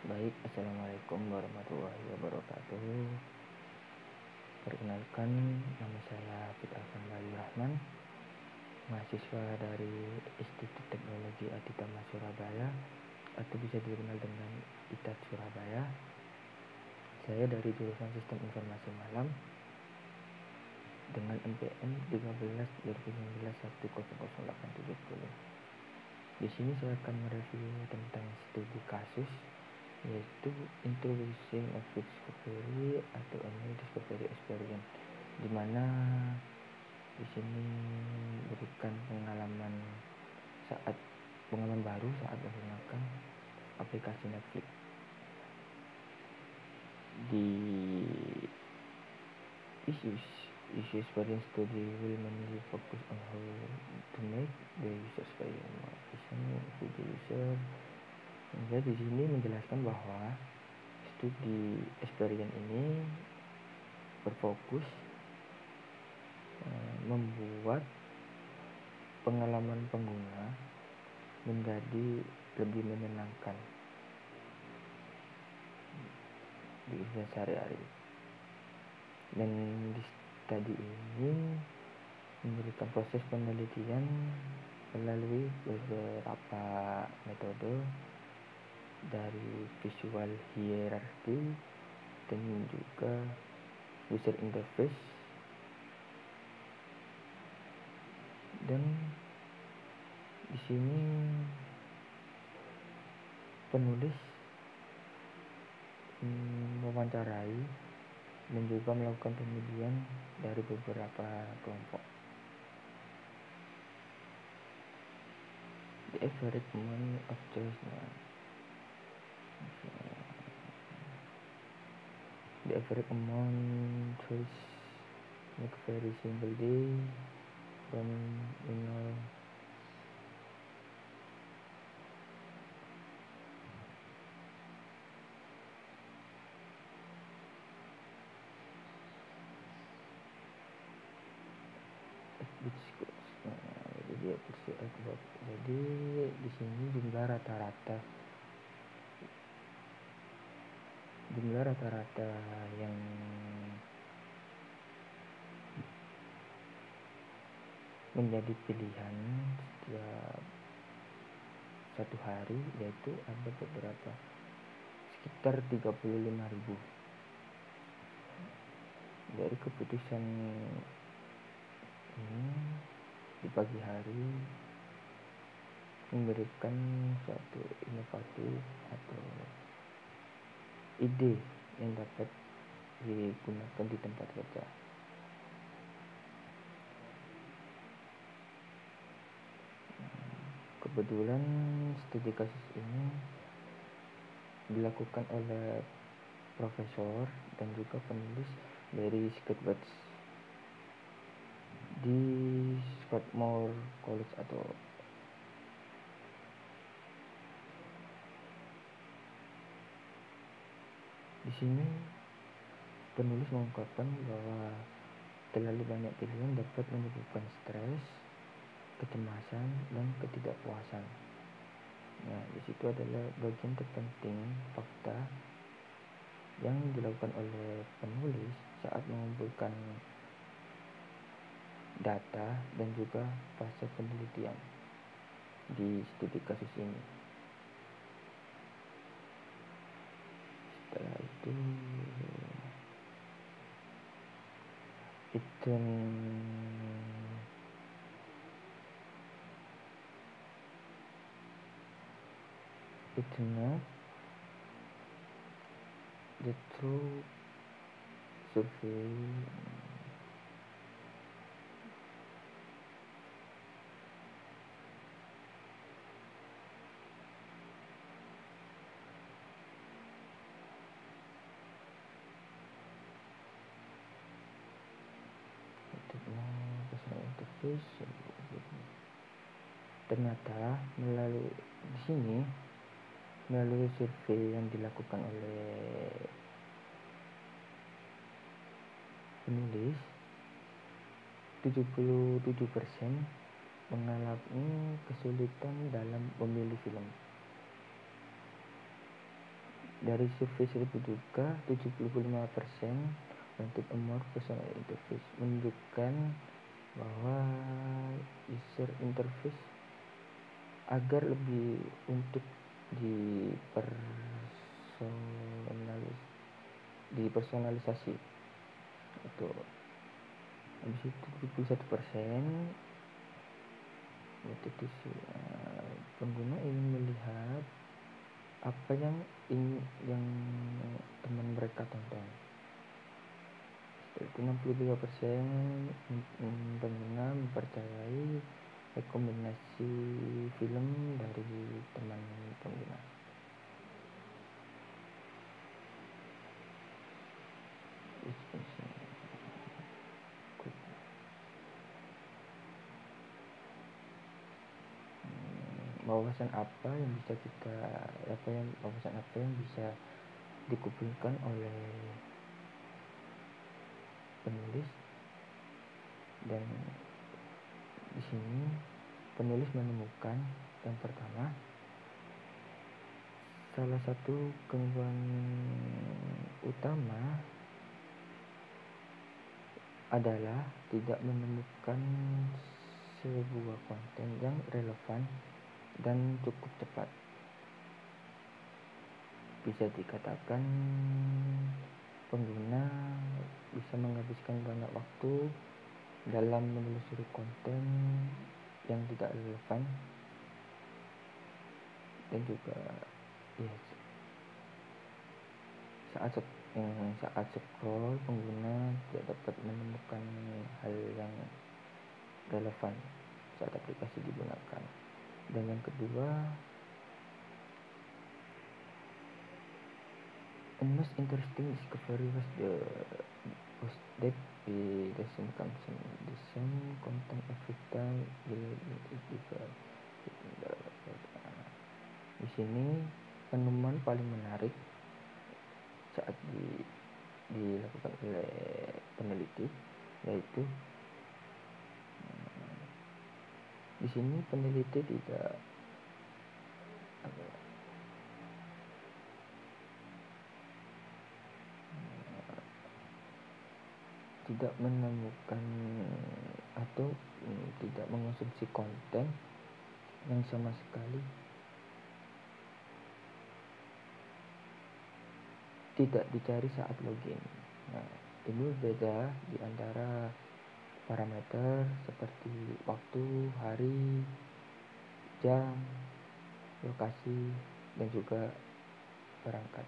Baik, Assalamualaikum warahmatullahi wabarakatuh. Perkenalkan, nama saya Hafid Afan Bayu Rahman, mahasiswa dari Institut Teknologi Aditama Surabaya, atau bisa dikenal dengan ITAT Surabaya. Saya dari jurusan Sistem Informasi Malam dengan NPM 13/2019 Di sini saya akan mereview tentang studi kasus, yaitu Introducing of Discovery atau New Discovery Experience, di mana di sini berikan pengalaman baru saat menggunakan aplikasi Netflix. Di issues experience study will mainly focus on how to make the user experience more efficient for the user. Jadi di sini menjelaskan bahwa studi experience ini berfokus membuat pengalaman pengguna menjadi lebih menyenangkan di usaha sehari-hari. Dan di studi ini memberikan proses penelitian melalui beberapa metode, dari visual hierarchy dan juga user interface. Dan di sini penulis mewawancarai dan juga melakukan pemilihan dari beberapa kelompok. The average amount of choice. The average amount choice make very single day from jadi di sini jumlah rata-rata yang menjadi pilihan setiap satu hari, yaitu ada beberapa sekitar 35.000. Dari keputusan ini di pagi hari memberikan suatu inovatif atau ide yang dapat digunakan di tempat kerja. Kebetulan studi kasus ini dilakukan oleh profesor dan juga penulis dari Sketchworks di Swarthmore College atau di sini penulis mengungkapkan bahwa terlalu banyak pilihan dapat menyebabkan stres, kecemasan, dan ketidakpuasan. Nah, di situ adalah bagian terpenting fakta yang dilakukan oleh penulis saat mengumpulkan data dan juga fase penelitian di studi kasus ini. Setelah itu it's not the true survey interface. Ternyata melalui survei yang dilakukan oleh penulis, 77% mengalami kesulitan dalam memilih film. Dari survei tersebut juga 75% untuk a more personal interface menunjukkan bahwa user interface agar lebih untuk dipersonalisasi itu. Habis itu 71% pengguna ingin melihat apa yang teman mereka tonton. Itu 63% pengguna mempercayai rekomendasi film dari teman pengguna. Wawasan apa yang bisa dikumpulkan oleh penulis, dan di sini penulis menemukan yang pertama, salah satu gangguan utama adalah tidak menemukan sebuah konten yang relevan dan cukup cepat. Bisa dikatakan pengguna bisa menghabiskan banyak waktu dalam menelusuri konten yang tidak relevan, dan juga saat scroll pengguna tidak dapat menemukan hal yang relevan saat aplikasi digunakan. Dan yang kedua, the most interesting discovery was that it doesn't contain the same content every time Di sini penemuan paling menarik saat dilakukan oleh peneliti, yaitu di sini peneliti tidak menemukan atau tidak mengonsumsi konten yang sama sekali tidak dicari saat login. Nah, ini beda di antara parameter seperti waktu, hari, jam, lokasi, dan juga perangkat.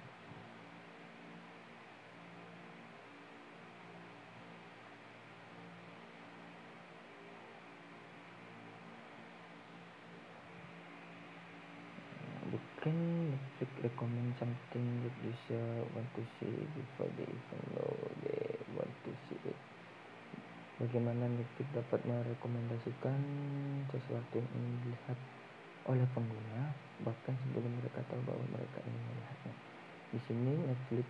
Can Netflix recommend something that user want to see before they even know they want to see it? Bagaimana Netflix dapat merekomendasikan sesuatu yang ingin dilihat oleh pengguna bahkan sebelum mereka tahu bahwa mereka ingin melihatnya. Di sini Netflix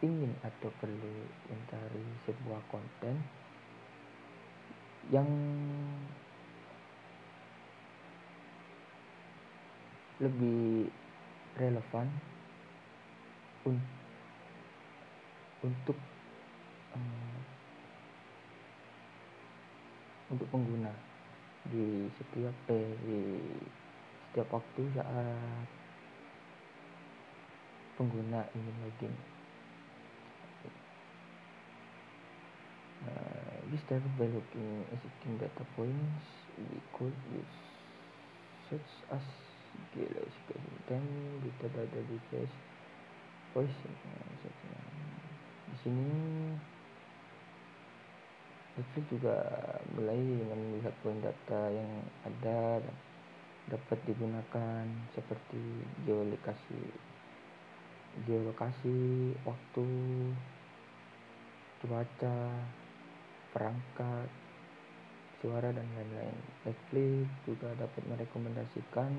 ingin atau perlu mencari sebuah konten yang lebih relevan untuk pengguna di setiap waktu saat pengguna ingin login. We start by looking existing data points we could use, such as geolocation, then data device, voice. Di sini Netflix juga mulai dengan melihat poin data yang ada dan dapat digunakan seperti geolokasi, waktu, cuaca, perangkat, suara, dan lain-lain. Netflix juga dapat merekomendasikan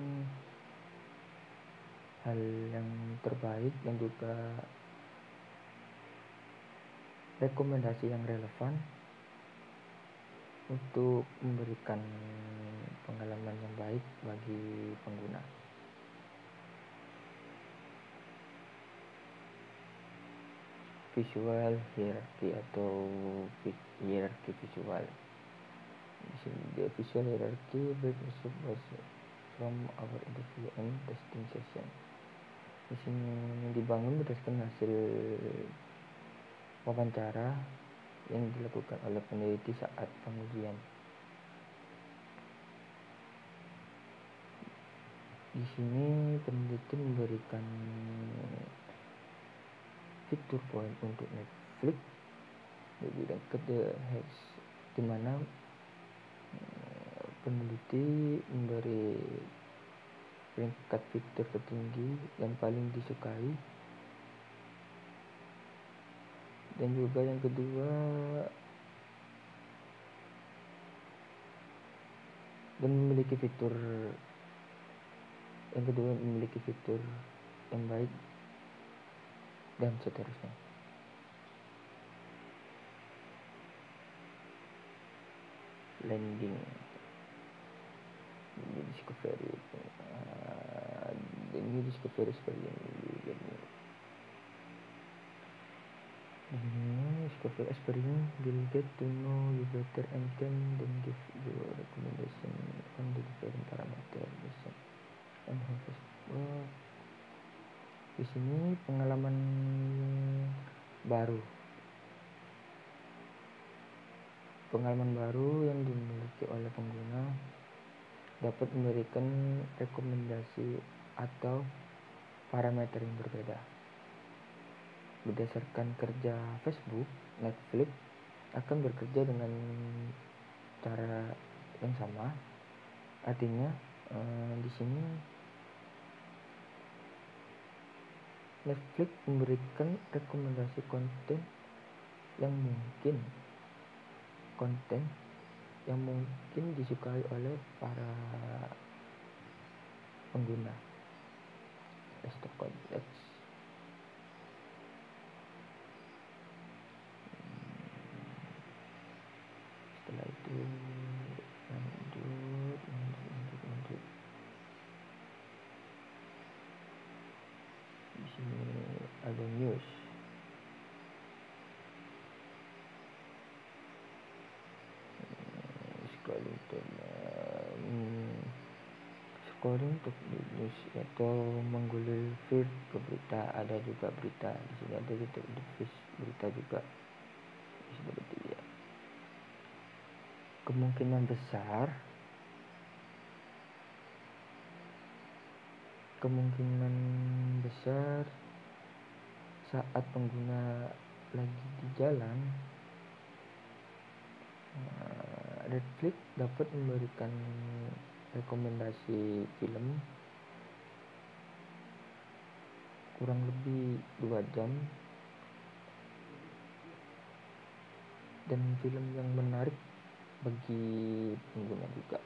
hal yang terbaik dan juga rekomendasi yang relevan untuk memberikan pengalaman yang baik bagi pengguna. visual hierarchy atau hierarchy visual. Di sini the visual hierarchy was from our interview and testing session. Di sini dibangun berdasarkan hasil wawancara yang dilakukan oleh peneliti saat pengujian. Di sini peneliti memberikan fitur point untuk Netflix lebih dekat di mana peneliti memberi peringkat fitur tertinggi yang paling disukai, dan juga yang kedua memiliki fitur yang baik dan seterusnya. Landing discovery the new discovery experience. Discovery experience will get to know you better and can then give you recommendation on the different parameter and di sini pengalaman baru yang dimiliki oleh pengguna dapat memberikan rekomendasi atau parameter yang berbeda. Berdasarkan kerja Facebook, Netflix akan bekerja dengan cara yang sama. Artinya di sini Netflix memberikan rekomendasi konten yang mungkin disukai oleh para pengguna. Setelah itu lanjut. Di sini ada news. Scrolling untuk news atau menggulir feed ke berita, ada juga berita di sini, ada juga berita juga seperti ya. Kemungkinan besar saat pengguna lagi di jalan, Netflix dapat memberikan rekomendasi film kurang lebih 2 jam dan film yang menarik bagi pengguna juga.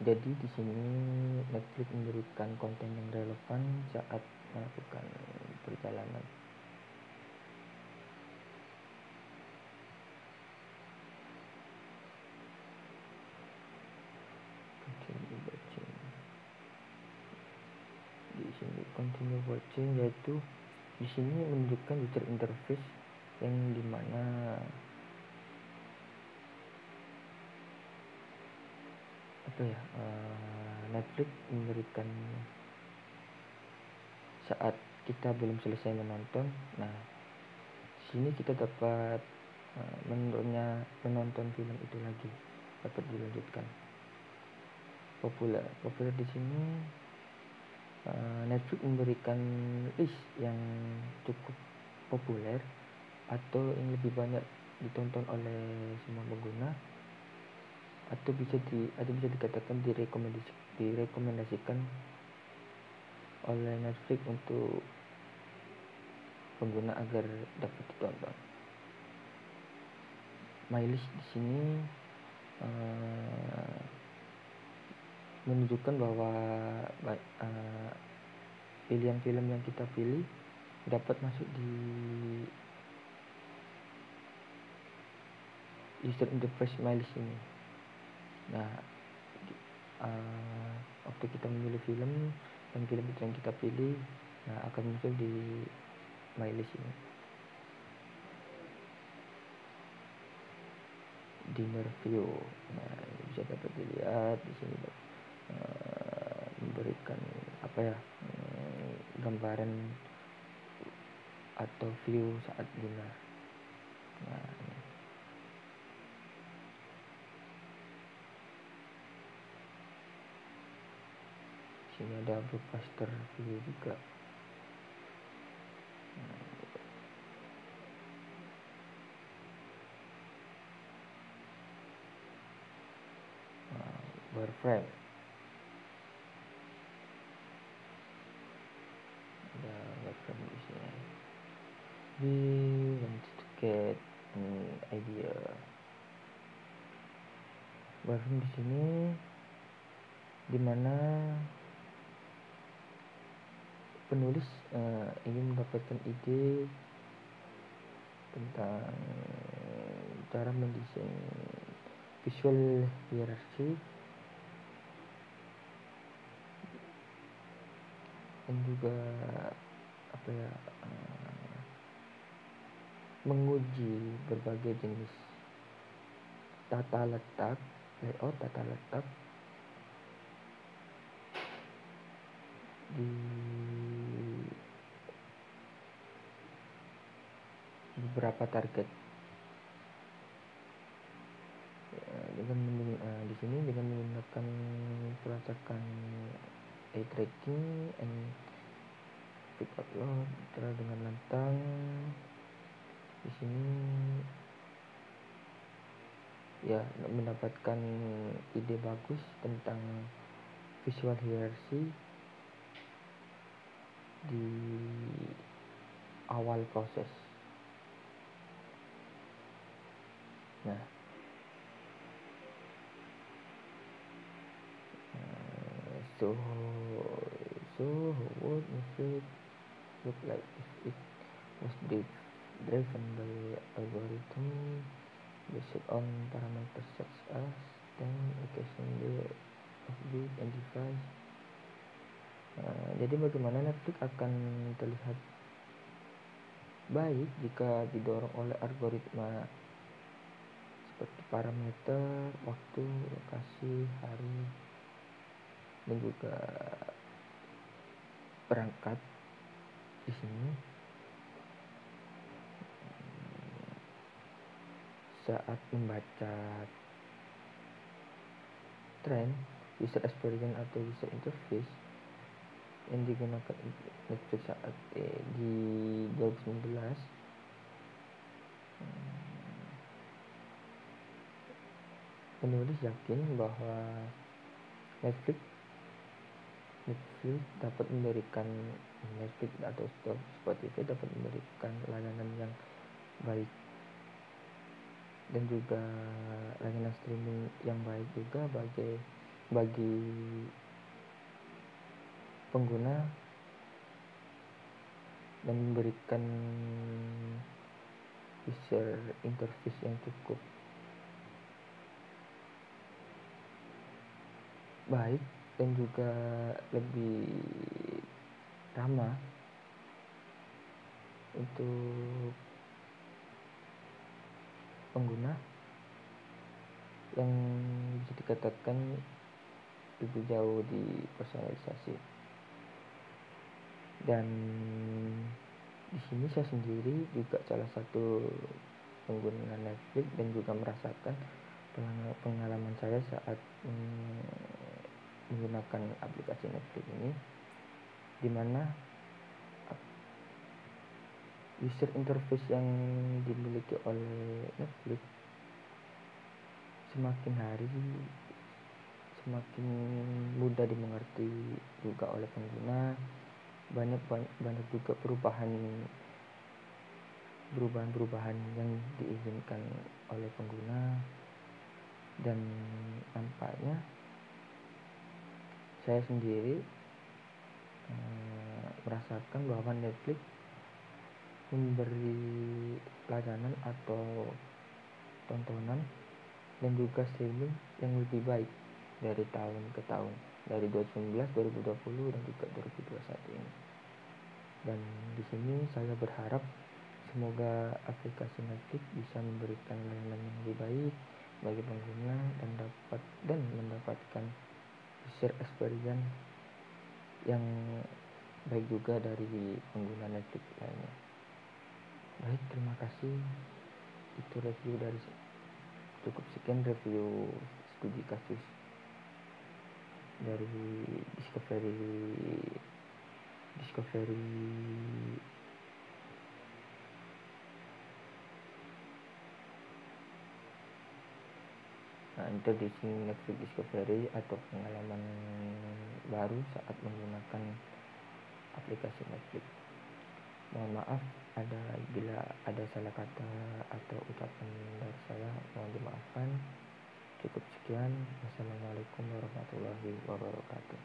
Jadi di sini Netflix memberikan konten yang relevan saat melakukan perjalanan. Di sini continue watching, yaitu di sini menunjukkan user interface yang dimana Netflix memberikan saat kita belum selesai menonton. Nah, di sini kita dapat menonton film itu lagi, dapat dilanjutkan. Populer di sini Netflix memberikan list yang cukup populer atau yang lebih banyak ditonton oleh semua pengguna, atau bisa dikatakan direkomendasikan oleh Netflix untuk pengguna agar dapat ditonton. My list di sini menunjukkan bahwa pilihan film yang kita pilih dapat masuk di user interface My List ini. Nah, waktu kita memilih film dan film itu yang kita pilih Nah, akan muncul di my list ini. Dinner view. Nah, ini bisa dapat dilihat di sini, memberikan gambaran atau view saat dinner. Nah, ini. Sini ada broadcaster view juga. Wireframe. Ada wireframe di sini. We want to get an idea. Wireframe di sini dimana penulis ingin mendapatkan ide tentang cara mendesain visual hierarchy dan juga menguji berbagai jenis tata letak, layout tata letak di beberapa target. Di sini dengan menggunakan pelacakan eye tracking and pick upload dengan lantang. Di sini ya mendapatkan ide bagus tentang visual hierarchy di awal proses. Nah, so what would look like if it was driven by algorithm based on parameters such as time, location, layer of book and device. Jadi bagaimana Netflix akan terlihat baik jika didorong oleh algoritma seperti parameter, waktu, lokasi, hari, dan juga perangkat di sini. Saat membaca tren user experience atau user interface yang digunakan Netflix saat di 2019, penulis yakin bahwa Netflix dapat memberikan atau Spotify dapat memberikan layanan yang baik dan juga layanan streaming yang baik juga bagi pengguna dan memberikan user interface yang cukup baik dan juga lebih ramah untuk pengguna, yang bisa dikatakan lebih jauh di personalisasi. Dan di sini saya sendiri juga salah satu pengguna Netflix dan juga merasakan pengalaman saya saat menggunakan aplikasi Netflix ini, dimana user interface yang dimiliki oleh Netflix semakin hari semakin mudah dimengerti juga oleh pengguna. Banyak juga perubahan yang diinginkan oleh pengguna, dan nampaknya saya sendiri merasakan bahwa Netflix memberi layanan atau tontonan dan juga streaming yang lebih baik dari tahun ke tahun, dari 2019, 2020 dan juga 2021 ini. Dan di sini saya berharap semoga aplikasi Netflix bisa memberikan layanan yang lebih baik bagi pengguna dan mendapatkan user experience yang baik juga dari pengguna Netflix lainnya. Baik, terima kasih. Itu review dari cukup sekian review studi kasus dari Discovery introducing Netflix Discovery atau pengalaman baru saat menggunakan aplikasi Netflix. Mohon maaf bila ada salah kata atau ucapan dari saya, mohon dimaafkan. Cukup sekian. Wassalamualaikum warahmatullahi wabarakatuh.